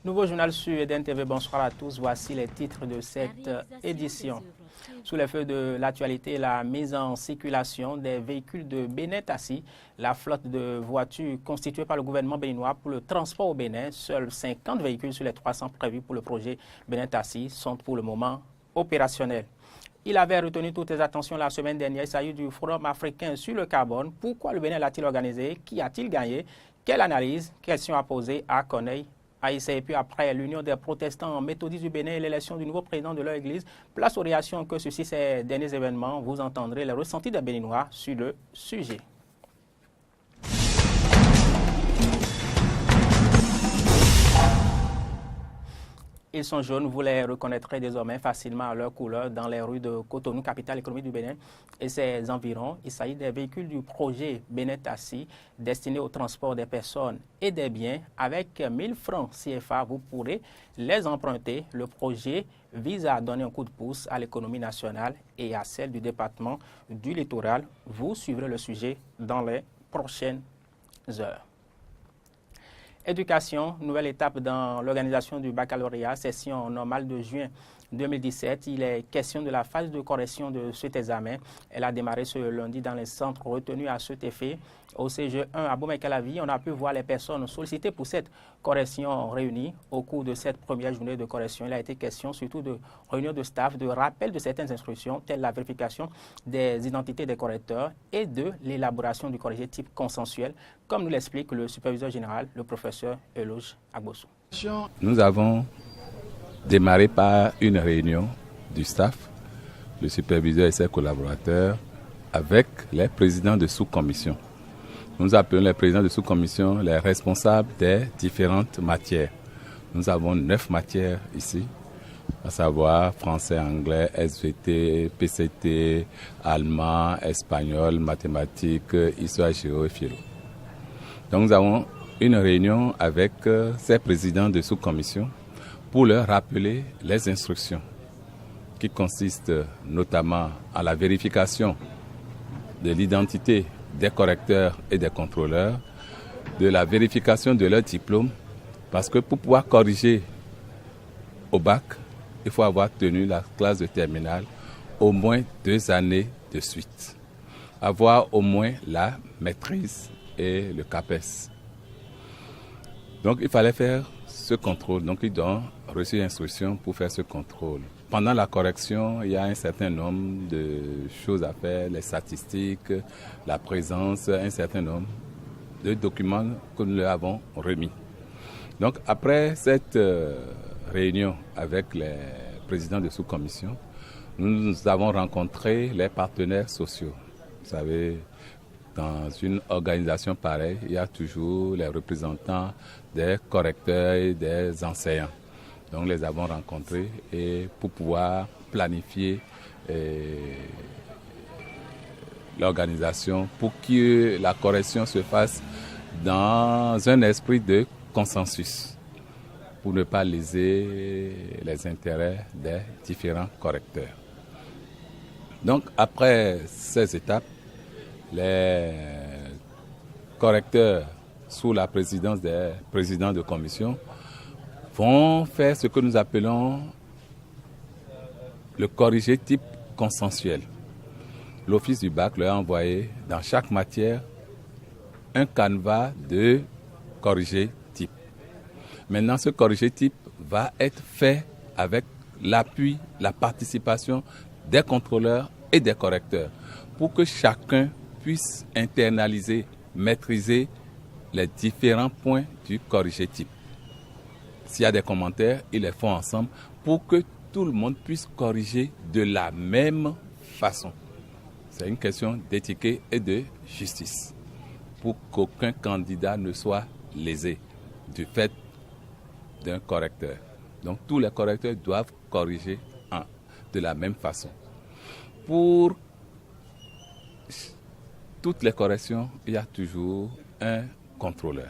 Nouveau journal sur Eden TV, bonsoir à tous. Voici les titres de cette édition. Sous les feux de l'actualité, la mise en circulation des véhicules de Bénin-Tassi, la flotte de voitures constituée par le gouvernement béninois pour le transport au Bénin. Seuls 50 véhicules sur les 300 prévus pour le projet Bénin-Tassi sont pour le moment opérationnels. Il avait retenu toutes les attentions la semaine dernière. Il s'agit du Forum africain sur le carbone. Pourquoi le Bénin l'a-t-il organisé? Qui a-t-il gagné? Quelle analyse? Questions à poser à Corneille Aïssa. Et puis après l'union des protestants méthodistes du Bénin et l'élection du nouveau président de leur église, place aux réactions que suscitent ces derniers événements. Vous entendrez les ressentis des Béninois sur le sujet. Ils sont jaunes, vous les reconnaîtrez désormais facilement à leur couleur dans les rues de Cotonou, capitale économique du Bénin et ses environs. Il s'agit des véhicules du projet Bénin-Tassi destinés au transport des personnes et des biens. Avec 1000 francs CFA, vous pourrez les emprunter. Le projet vise à donner un coup de pouce à l'économie nationale et à celle du département du littoral. Vous suivrez le sujet dans les prochaines heures. Éducation, nouvelle étape dans l'organisation du baccalauréat, session normale de juin 2017. Il est question de la phase de correction de cet examen. Elle a démarré ce lundi dans les centres retenus à cet effet. Au CG1 à Bomey-Calavi, on a pu voir les personnes sollicitées pour cette correction réunies. Au cours de cette première journée de correction, il a été question surtout de réunion de staff, de rappel de certaines instructions, telles la vérification des identités des correcteurs et de l'élaboration du corrigé type consensuel, comme nous l'explique le superviseur général, le professeur Eloge Agbossou. Nous avons démarré par une réunion du staff, le superviseur et ses collaborateurs, avec les présidents de sous-commission. Nous appelons les présidents de sous-commission les responsables des différentes matières. Nous avons 9 matières ici, à savoir français, anglais, SVT, PCT, allemand, espagnol, mathématiques, histoire, géo et philo. Donc nous avons une réunion avec ces présidents de sous-commission pour leur rappeler les instructions qui consistent notamment à la vérification de l'identité des correcteurs et des contrôleurs, de la vérification de leur diplôme, parce que pour pouvoir corriger au bac, il faut avoir tenu la classe de terminale au moins 2 années de suite, avoir au moins la maîtrise et le CAPES. Donc il fallait faire ce contrôle, donc ils ont reçu l'instruction pour faire ce contrôle. Pendant la correction, il y a un certain nombre de choses à faire, les statistiques, la présence, un certain nombre de documents que nous leur avons remis. Donc après cette réunion avec les présidents de sous-commission, nous avons rencontré les partenaires sociaux. Vous savez, dans une organisation pareille, il y a toujours les représentants des correcteurs et des enseignants. Donc, nous les avons rencontrés et pour pouvoir planifier l'organisation pour que la correction se fasse dans un esprit de consensus, pour ne pas léser les intérêts des différents correcteurs. Donc, après ces étapes, les correcteurs, sous la présidence des présidents de commission, vont faire ce que nous appelons le corrigé type consensuel. L'office du bac leur a envoyé dans chaque matière un canevas de corrigé type. Maintenant, ce corrigé type va être fait avec l'appui, la participation des contrôleurs et des correcteurs pour que chacun puisse internaliser, maîtriser les différents points du corrigé type. S'il y a des commentaires, ils les font ensemble pour que tout le monde puisse corriger de la même façon. C'est une question d'éthique et de justice, pour qu'aucun candidat ne soit lésé du fait d'un correcteur. Donc tous les correcteurs doivent corriger de la même façon. Pour toutes les corrections, il y a toujours un contrôleur.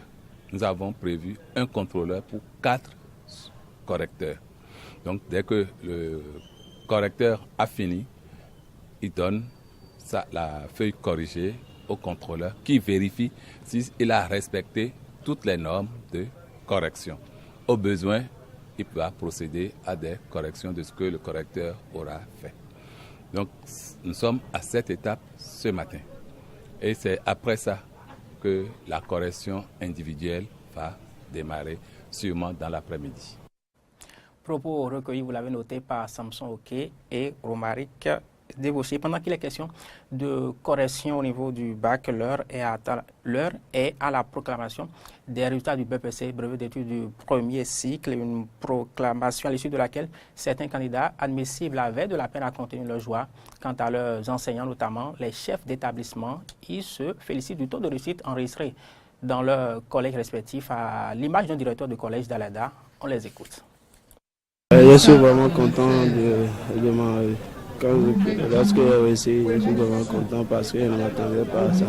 Nous avons prévu un contrôleur pour 4 correcteurs. Donc, dès que le correcteur a fini, il donne la feuille corrigée au contrôleur qui vérifie s'il a respecté toutes les normes de correction. au besoin, il va procéder à des corrections de ce que le correcteur aura fait. Donc, nous sommes à cette étape ce matin. Et c'est après ça que la correction individuelle va démarrer, sûrement dans l'après-midi. Propos recueillis, vous l'avez noté, par Samson Oké et Romaric Devoché. Pendant qu'il est question de correction au niveau du bac, l'heure est à la proclamation des résultats du BPC, brevet d'études du premier cycle, une proclamation à l'issue de laquelle certains candidats admissibles la veille de la peine à contenir leur joie. Quant à leurs enseignants, notamment les chefs d'établissement, ils se félicitent du taux de réussite enregistré dans leurs collèges respectifs, à l'image d'un directeur de collège d'Aleda. On les écoute. Je suis vraiment content de ma... Lorsque j'ai réussi, je suis vraiment content parce que je ne m'attendais pas à ça.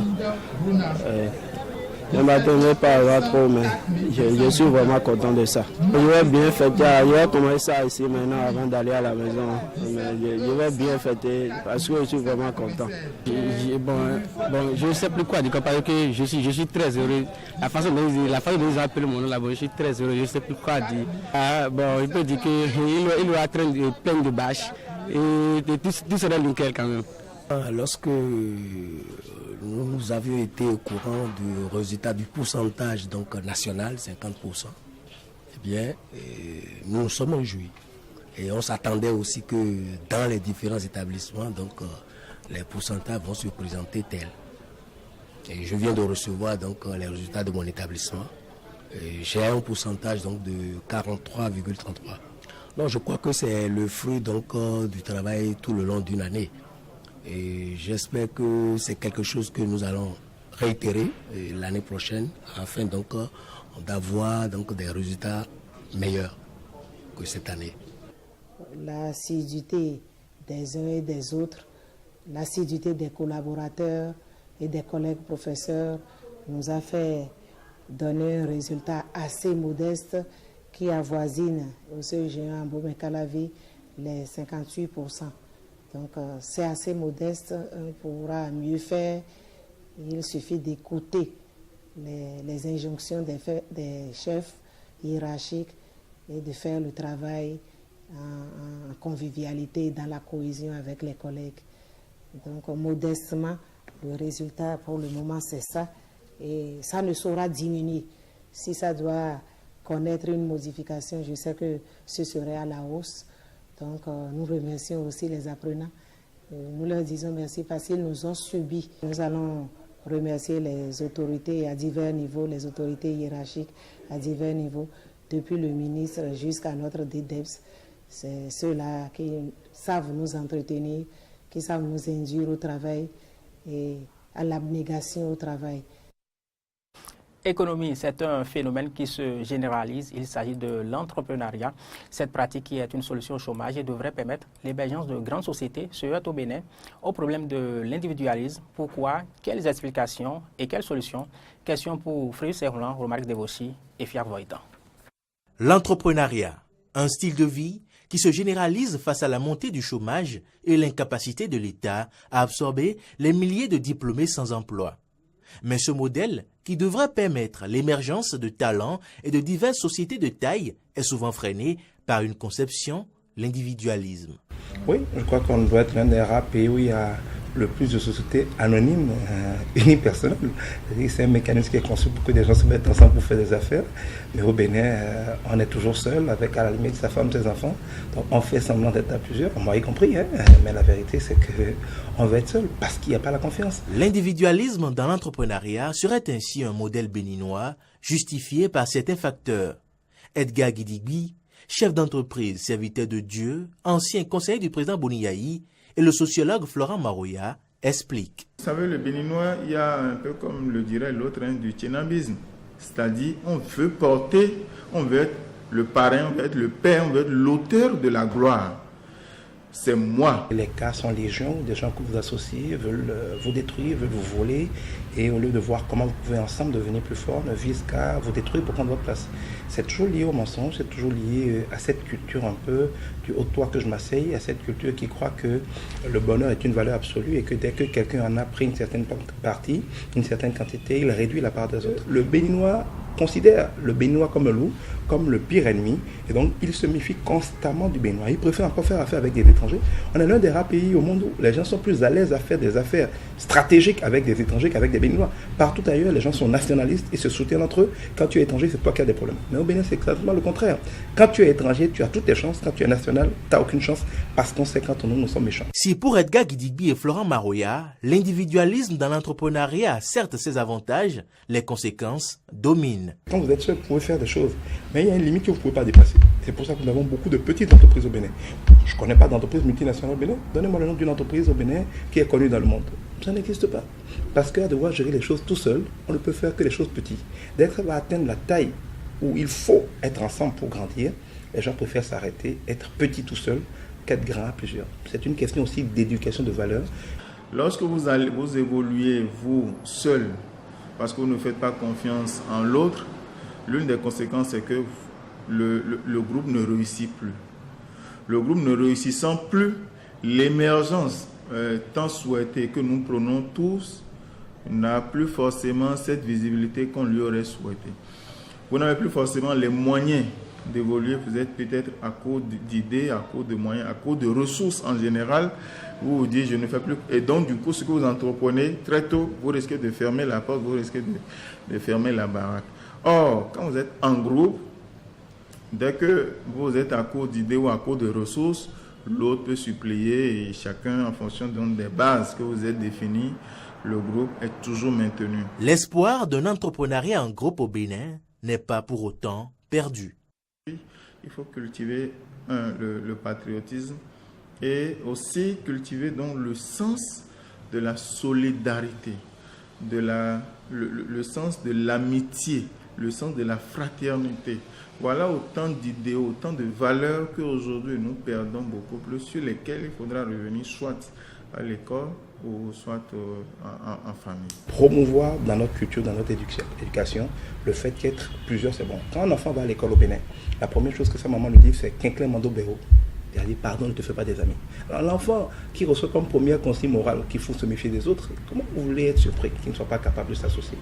Je ne m'attendais pas à avoir trop, mais je suis vraiment content de ça. Je vais bien fêter, je vais commencer ça ici maintenant avant d'aller à la maison. Mais je vais bien fêter parce que je suis vraiment content. Je ne sais plus quoi dire parce que je suis très heureux. La façon dont ils appellent mon nom là-bas, je suis très heureux, je ne sais plus quoi dire. Il peut dire qu'il va traîner plein de bâches. Et tout serait nickel quand même. Lorsque nous avions été au courant du résultat du pourcentage donc national, 50%, eh bien, nous nous sommes réjouis. Et on s'attendait aussi que dans les différents établissements, donc, les pourcentages vont se présenter tels. Et je viens de recevoir donc, les résultats de mon établissement. J'ai un pourcentage donc, de 43,33%. Non, je crois que c'est le fruit donc, du travail tout le long d'une année. Et j'espère que c'est quelque chose que nous allons réitérer l'année prochaine afin donc d'avoir donc des résultats meilleurs que cette année. L'assiduité des uns et des autres, l'assiduité des collaborateurs et des collègues professeurs nous a fait donner un résultat assez modeste qui avoisine au CEG en Bomé-Calavi les 58%. Donc c'est assez modeste, on pourra mieux faire. Il suffit d'écouter les injonctions des chefs hiérarchiques et de faire le travail en convivialité, dans la cohésion avec les collègues. Donc modestement, le résultat pour le moment c'est ça. Et ça ne saura diminuer. Si ça doit connaître une modification, je sais que ce serait à la hausse. Donc nous remercions aussi les apprenants. Nous leur disons merci parce qu'ils nous ont subi. Nous allons remercier les autorités à divers niveaux, les autorités hiérarchiques à divers niveaux, depuis le ministre jusqu'à notre DDEPS. C'est ceux-là qui savent nous entretenir, qui savent nous induire au travail et à l'abnégation au travail. Économie, c'est un phénomène qui se généralise. Il s'agit de l'entrepreneuriat. Cette pratique qui est une solution au chômage et devrait permettre l'émergence de grandes sociétés se heurte au Bénin au problème de l'individualisme. Pourquoi? Quelles explications et quelles solutions? Question pour Frédéric Serroulan, Romaric Devoché et Fiar Voitan. L'entrepreneuriat, un style de vie qui se généralise face à la montée du chômage et l'incapacité de l'État à absorber les milliers de diplômés sans emploi. Mais ce modèle, qui devrait permettre l'émergence de talents et de diverses sociétés de taille, est souvent freiné par une conception, l'individualisme. Oui, je crois qu'on doit être l'un des rares pays où il y a le plus de sociétés anonymes, unipersonnelles. C'est un mécanisme qui est conçu pour que des gens se mettent ensemble pour faire des affaires. Mais au Bénin, on est toujours seul, avec à la limite sa femme, ses enfants. Donc on fait semblant d'être à plusieurs, moi y compris. Mais la vérité, c'est qu'on veut être seul parce qu'il n'y a pas la confiance. L'individualisme dans l'entrepreneuriat serait ainsi un modèle béninois justifié par certains facteurs. Edgar Guidigui, chef d'entreprise, serviteur de Dieu, ancien conseiller du président Boniaï, et le sociologue Florent Maroya explique. Vous savez, le Béninois, il y a un peu comme le dirait l'autre, du tchénabisme. C'est-à-dire, on veut porter, on veut être le parrain, on veut être le père, on veut être l'auteur de la gloire. C'est moi. Les cas sont légion, des gens que vous associez veulent vous détruire, veulent vous voler, et au lieu de voir comment vous pouvez ensemble devenir plus fort, ne visent qu'à vous détruire pour prendre votre place. C'est toujours lié au mensonge, c'est toujours lié à cette culture un peu du haut de toi que je m'asseye, à cette culture qui croit que le bonheur est une valeur absolue et que dès que quelqu'un en a pris une certaine partie, une certaine quantité, il réduit la part des autres. Le Béninois considère le Béninois comme un loup, comme le pire ennemi, et donc il se méfie constamment du Béninois. Il préfère encore faire affaire avec des étrangers. On est l'un des rares pays au monde où les gens sont plus à l'aise à faire des affaires stratégiques avec des étrangers qu'avec des Béninois. Partout ailleurs, les gens sont nationalistes et se soutiennent entre eux. Quand tu es étranger, c'est toi qui as des problèmes. Mais au Bénin, c'est exactement le contraire. Quand tu es étranger, tu as toutes tes chances. Quand tu es national, tu n'as aucune chance parce qu'on sait qu'entre nous sommes méchants. Si pour Edgar Guidigbi et Florent Maroya, l'individualisme dans l'entrepreneuriat a certes ses avantages, les conséquences dominent. Quand vous êtes seul, vous pouvez faire des choses, mais il y a une limite que vous ne pouvez pas dépasser. C'est pour ça que nous avons beaucoup de petites entreprises au Bénin. Je ne connais pas d'entreprise multinationale au Bénin. Donnez-moi le nom d'une entreprise au Bénin qui est connue dans le monde. Ça n'existe pas. Parce qu'à devoir gérer les choses tout seul, on ne peut faire que les choses petites. Dès que ça va atteindre la taille où il faut être ensemble pour grandir, les gens préfèrent s'arrêter, être petit tout seul, qu'être grand à plusieurs. C'est une question aussi d'éducation de valeurs. Lorsque vous évoluez, vous, seul, parce que vous ne faites pas confiance en l'autre, l'une des conséquences, c'est que le groupe ne réussit plus. Le groupe ne réussissant plus, l'émergence tant souhaitée que nous prenons tous n'a plus forcément cette visibilité qu'on lui aurait souhaité. Vous n'avez plus forcément les moyens d'évoluer, vous êtes peut-être à cause d'idées, à cause de moyens, à cause de ressources en général, vous vous dites je ne fais plus. Et donc du coup, ce que vous entreprenez, très tôt, vous risquez de fermer la porte, vous risquez de fermer la baraque. Or, quand vous êtes en groupe, dès que vous êtes à cause d'idées ou à cause de ressources, l'autre peut suppléer et chacun, en fonction des bases que vous avez définies, le groupe est toujours maintenu. L'espoir d'un entrepreneuriat en groupe au Bénin n'est pas pour autant perdu. Il faut cultiver le patriotisme et aussi cultiver donc le sens de la solidarité, le sens de l'amitié, le sens de la fraternité. Voilà autant d'idéaux, autant de valeurs qu'aujourd'hui nous perdons beaucoup plus, sur lesquelles il faudra revenir soit à l'école ou soit en famille. Promouvoir dans notre culture, dans notre éducation, le fait qu'être plusieurs, c'est bon. Quand un enfant va à l'école au Bénin, la première chose que sa maman lui dit, c'est « Quinclin Mando Béro ». Il a dit « Pardon, ne te fais pas des amis ». Alors l'enfant qui reçoit comme première consigne morale qu'il faut se méfier des autres, comment vous voulez être surpris qu'il ne soit pas capable de s'associer?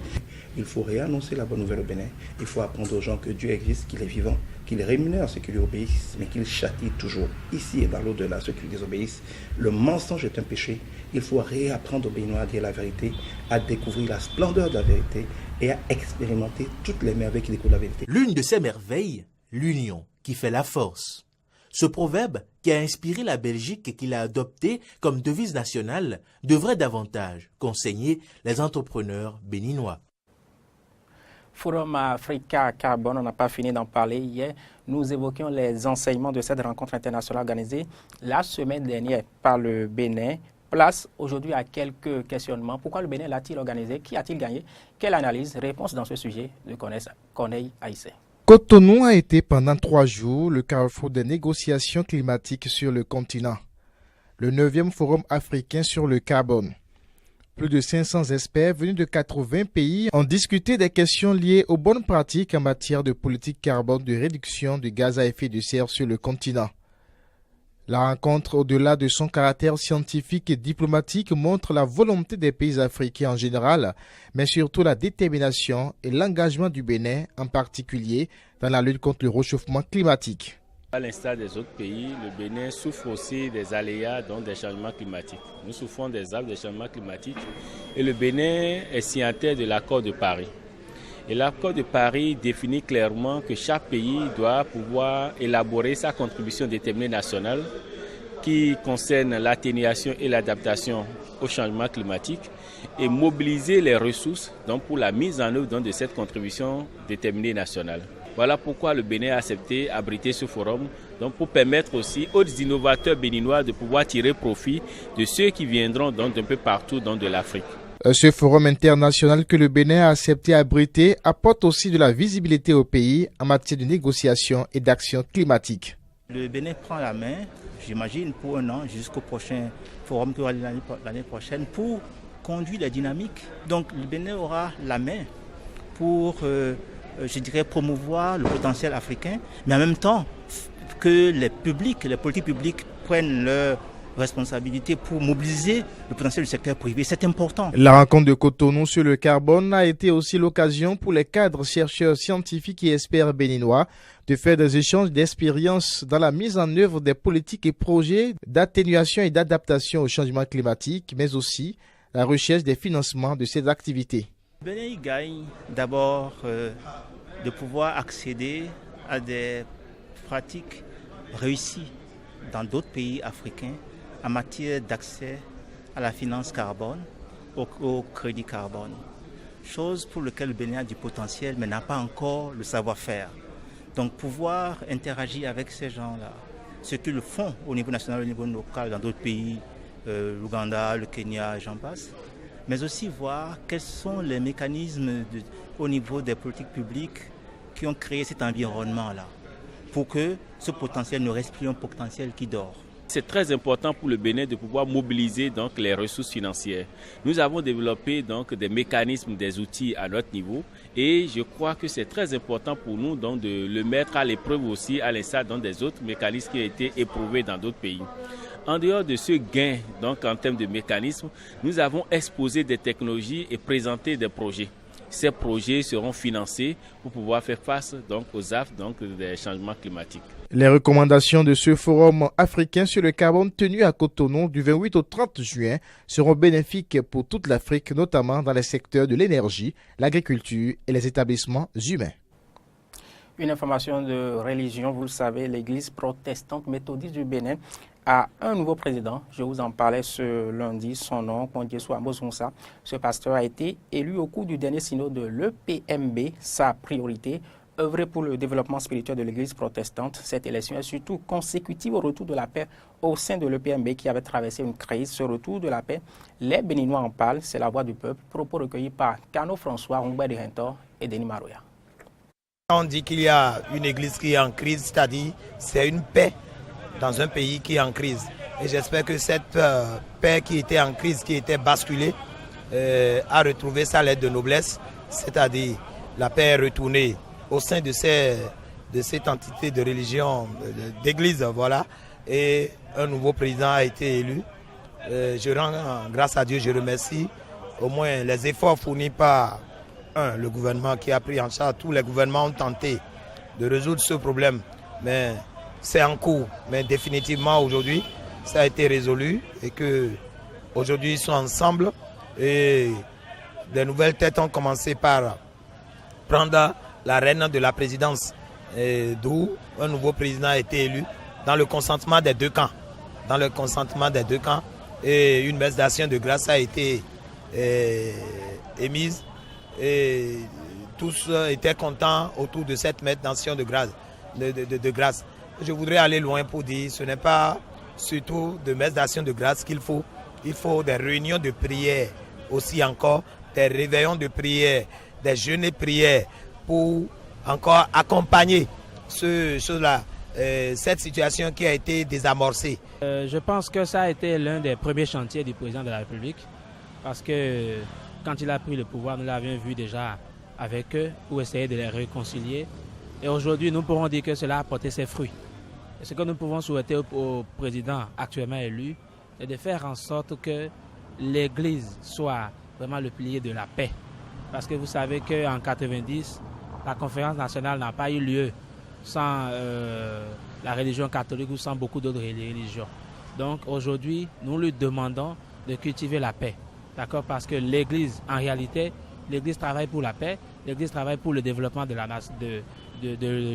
Il faut réannoncer la bonne nouvelle au Bénin. Il faut apprendre aux gens que Dieu existe, qu'il est vivant, qu'il rémunère ceux qui lui obéissent, mais qu'il châtie toujours. Ici et dans l'au-delà, ceux qui lui désobéissent. Le mensonge est un péché. Il faut réapprendre aux Béninois à dire la vérité, à découvrir la splendeur de la vérité et à expérimenter toutes les merveilles qui découlent de la vérité. L'une de ces merveilles, l'union qui fait la force. Ce proverbe qui a inspiré la Belgique et qu'il a adopté comme devise nationale devrait davantage conseiller les entrepreneurs béninois. Forum Africa Carbone, on n'a pas fini d'en parler hier. Nous évoquions les enseignements de cette rencontre internationale organisée la semaine dernière par le Bénin. Place aujourd'hui à quelques questionnements. Pourquoi le Bénin l'a-t-il organisé? Qui a-t-il gagné? Quelle analyse? Réponse dans ce sujet de Corneille Aïssé. Cotonou a été pendant 3 jours le carrefour des négociations climatiques sur le continent. Le 9e Forum africain sur le carbone. Plus de 500 experts venus de 80 pays ont discuté des questions liées aux bonnes pratiques en matière de politique carbone de réduction de gaz à effet de serre sur le continent. La rencontre, au-delà de son caractère scientifique et diplomatique, montre la volonté des pays africains en général, mais surtout la détermination et l'engagement du Bénin, en particulier dans la lutte contre le réchauffement climatique. À l'instar des autres pays, le Bénin souffre aussi des aléas, donc des changements climatiques. Nous souffrons des affres des changements climatiques et le Bénin est signataire de l'accord de Paris. Et l'accord de Paris définit clairement que chaque pays doit pouvoir élaborer sa contribution déterminée nationale qui concerne l'atténuation et l'adaptation au changement climatique et mobiliser les ressources donc, pour la mise en œuvre donc, de cette contribution déterminée nationale. Voilà pourquoi le Bénin a accepté abriter ce forum donc pour permettre aussi aux innovateurs béninois de pouvoir tirer profit de ceux qui viendront donc d'un peu partout dans de l'Afrique. Ce forum international que le Bénin a accepté abriter apporte aussi de la visibilité au pays en matière de négociation et d'action climatique. Le Bénin prend la main, j'imagine, pour 1 an jusqu'au prochain forum qui aura l'année prochaine pour conduire la dynamique. Donc le Bénin aura la main pour, je dirais, promouvoir le potentiel africain, mais en même temps que les politiques publiques prennent leur responsabilité pour mobiliser le potentiel du secteur privé. C'est important. La rencontre de Cotonou sur le carbone a été aussi l'occasion pour les cadres, chercheurs, scientifiques et experts béninois de faire des échanges d'expériences dans la mise en œuvre des politiques et projets d'atténuation et d'adaptation au changement climatique, mais aussi la recherche des financements de ces activités. Le Bénin gagne d'abord de pouvoir accéder à des pratiques réussies dans d'autres pays africains en matière d'accès à la finance carbone, au crédit carbone. Chose pour laquelle le Bénin a du potentiel mais n'a pas encore le savoir-faire. Donc pouvoir interagir avec ces gens-là, ceux qui le font au niveau national, au niveau local dans d'autres pays, l'Ouganda, le Kenya, j'en passe, mais aussi voir quels sont les mécanismes au niveau des politiques publiques qui ont créé cet environnement-là, pour que ce potentiel ne reste plus un potentiel qui dort. C'est très important pour le Bénin de pouvoir mobiliser donc les ressources financières. Nous avons développé donc des mécanismes, des outils à notre niveau et je crois que c'est très important pour nous donc de le mettre à l'épreuve aussi à l'instar des autres mécanismes qui ont été éprouvés dans d'autres pays. En dehors de ce gain donc en termes de mécanismes, nous avons exposé des technologies et présenté des projets. Ces projets seront financés pour pouvoir faire face donc aux affres donc des changements climatiques. Les recommandations de ce forum africain sur le carbone tenu à Cotonou du 28 au 30 juin seront bénéfiques pour toute l'Afrique, notamment dans les secteurs de l'énergie, l'agriculture et les établissements humains. Une information de religion, vous le savez, l'Église protestante méthodiste du Bénin a un nouveau président. Je vous en parlais ce lundi. Son nom, Kondieso Amosonsa. Ce pasteur a été élu au cours du dernier synode de l'EPMB. Sa priorité, œuvrer pour le développement spirituel de l'Église protestante. Cette élection est surtout consécutive au retour de la paix au sein de l'EPMB qui avait traversé une crise. Ce retour de la paix, les Béninois en parlent. C'est la voix du peuple. Propos recueillis par Cano François, Ongba de Rentor et Denis Maroya. On dit qu'il y a une église qui est en crise, c'est-à-dire c'est une paix dans un pays qui est en crise. Et j'espère que cette paix qui était en crise, qui était basculée, a retrouvé sa lettre de noblesse, c'est-à-dire la paix est retournée au sein de cette entité de religion, d'église, voilà. Et un nouveau président a été élu. Je rends grâce à Dieu, je remercie au moins les efforts fournis par le gouvernement qui a pris en charge. Tous les gouvernements ont tenté de résoudre ce problème, mais c'est en cours. Mais définitivement aujourd'hui, ça a été résolu et que aujourd'hui ils sont ensemble et des nouvelles têtes ont commencé par prendre la reine de la présidence, d'où un nouveau président a été élu dans le consentement des deux camps. Dans le consentement des deux camps, et une messe d'action de grâce a été émise. Et tous étaient contents autour de cette messe d'action de grâce. Je voudrais aller loin pour dire ce n'est pas surtout de messe d'action de grâce qu'il faut. Il faut des réunions de prière aussi encore, des réveillons de prière, des jeûnes de prière pour encore accompagner cette situation qui a été désamorcée. Je pense que ça a été l'un des premiers chantiers du président de la République parce que quand il a pris le pouvoir, nous l'avions vu déjà avec eux pour essayer de les réconcilier. Et aujourd'hui, nous pourrons dire que cela a porté ses fruits. Et ce que nous pouvons souhaiter au président actuellement élu, c'est de faire en sorte que l'Église soit vraiment le pilier de la paix. Parce que vous savez qu'en 1990, la conférence nationale n'a pas eu lieu sans la religion catholique ou sans beaucoup d'autres religions. Donc aujourd'hui, nous lui demandons de cultiver la paix. D'accord, parce que l'Église, en réalité, l'Église travaille pour la paix, l'Église travaille pour le développement de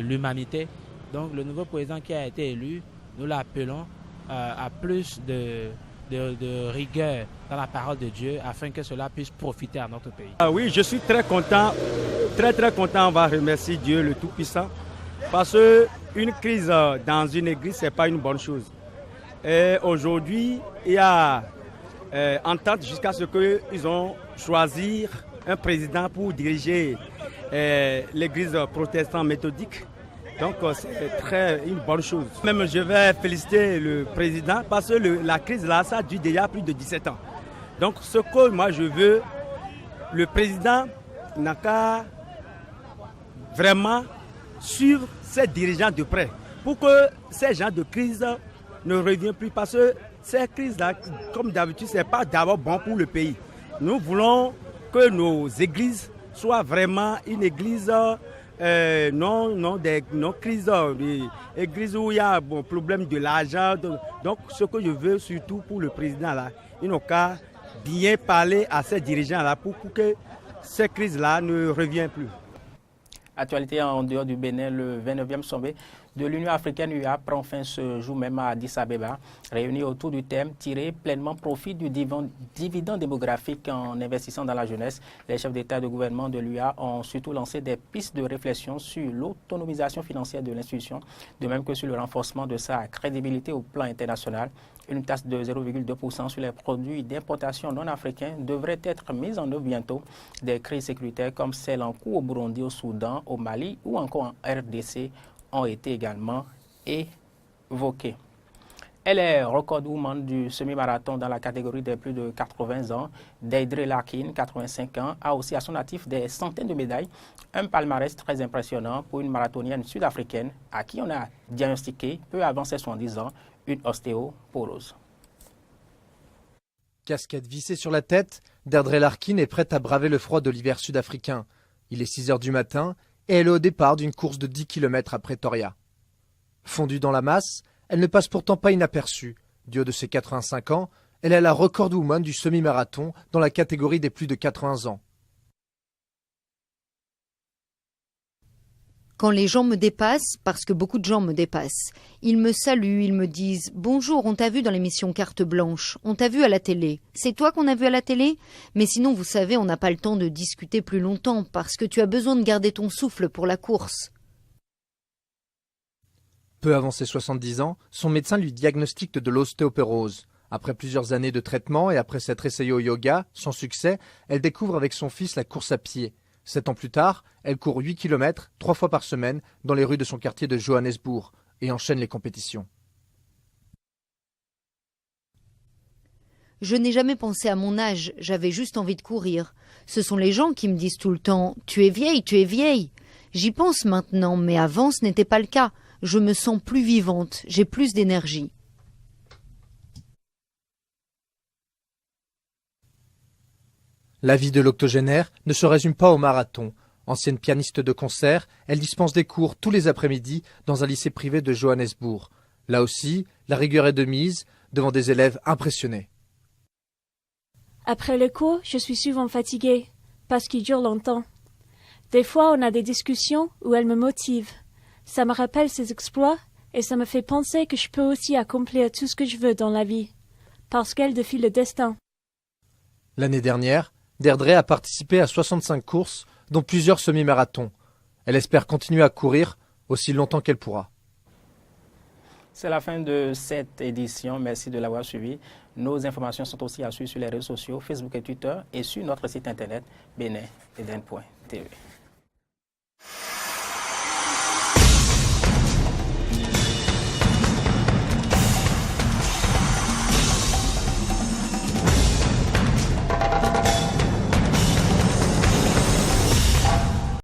l'humanité. Donc le nouveau président qui a été élu, nous l'appelons à plus de rigueur dans la parole de Dieu afin que cela puisse profiter à notre pays. Oui, je suis très content, très content. On va remercier Dieu le Tout-Puissant parce qu'une crise dans une église, ce n'est pas une bonne chose. Et aujourd'hui, il y a entente jusqu'à ce qu'ils ont choisi un président pour diriger l'église protestante méthodique. Donc c'est une bonne chose. Même je vais féliciter le président parce que la crise là, ça dure déjà plus de 17 ans. Donc ce que moi je veux, le président n'a qu'à vraiment suivre ses dirigeants de près pour que ces gens de crise ne reviennent plus parce que ces crises-là, comme d'habitude, ce n'est pas d'abord bon pour le pays. Nous voulons que nos églises soient vraiment une église non crises, églises où il y a problème de l'argent. Donc ce que je veux surtout pour le président là, il n'a qu'à bien parler à ces dirigeants là pour que ces crises-là ne reviennent plus. Actualité en dehors du Bénin, le 29e sommet de l'Union africaine UA prend fin ce jour même à Addis Abeba, réuni autour du thème « Tirer pleinement profit du dividende démographique en investissant dans la jeunesse ». Les chefs d'État et de gouvernement de l'UA ont surtout lancé des pistes de réflexion sur l'autonomisation financière de l'institution, de même que sur le renforcement de sa crédibilité au plan international. Une taxe de 0,2% sur les produits d'importation non africains devrait être mise en œuvre bientôt. Des crises sécuritaires comme celle en cours au Burundi, au Soudan, au Mali ou encore en RDC ont été également évoquées. Elle est record woman du semi-marathon dans la catégorie des plus de 80 ans. Deirdre Larkin, 85 ans, a aussi à son actif des centaines de médailles. Un palmarès très impressionnant pour une marathonienne sud-africaine à qui on a diagnostiqué, peu avant ses 70 ans, une ostéoporose. Casquette vissée sur la tête, Deirdre Larkin est prête à braver le froid de l'hiver sud-africain. Il est 6 h du matin et elle est au départ d'une course de 10 km à Pretoria. Fondue dans la masse, elle ne passe pourtant pas inaperçue. Du haut de ses 85 ans, elle est la record woman du semi-marathon dans la catégorie des plus de 80 ans. Quand les gens me dépassent, parce que beaucoup de gens me dépassent, ils me saluent, ils me disent « Bonjour, on t'a vu dans l'émission Carte Blanche, on t'a vu à la télé. C'est toi qu'on a vu à la télé ?» Mais sinon, vous savez, on n'a pas le temps de discuter plus longtemps parce que tu as besoin de garder ton souffle pour la course. Peu avant ses 70 ans, son médecin lui diagnostique de l'ostéoporose. Après plusieurs années de traitement et après s'être essayée au yoga, sans succès, elle découvre avec son fils la course à pied. 7 ans plus tard, elle court 8 km 3 fois par semaine dans les rues de son quartier de Johannesburg et enchaîne les compétitions. Je n'ai jamais pensé à mon âge, j'avais juste envie de courir. Ce sont les gens qui me disent tout le temps « Tu es vieille, tu es vieille ». J'y pense maintenant, mais avant ce n'était pas le cas. Je me sens plus vivante, j'ai plus d'énergie. La vie de l'octogénaire ne se résume pas au marathon. Ancienne pianiste de concert, elle dispense des cours tous les après-midi dans un lycée privé de Johannesburg. Là aussi, la rigueur est de mise devant des élèves impressionnés. Après le cours, je suis souvent fatiguée parce qu'il dure longtemps. Des fois, on a des discussions où elle me motive. Ça me rappelle ses exploits et ça me fait penser que je peux aussi accomplir tout ce que je veux dans la vie, parce qu'elle défie le destin. L'année dernière, Deirdre a participé à 65 courses, dont plusieurs semi-marathons. Elle espère continuer à courir aussi longtemps qu'elle pourra. C'est la fin de cette édition. Merci de l'avoir suivi. Nos informations sont aussi à suivre sur les réseaux sociaux, Facebook et Twitter, et sur notre site internet benin-eden.tv.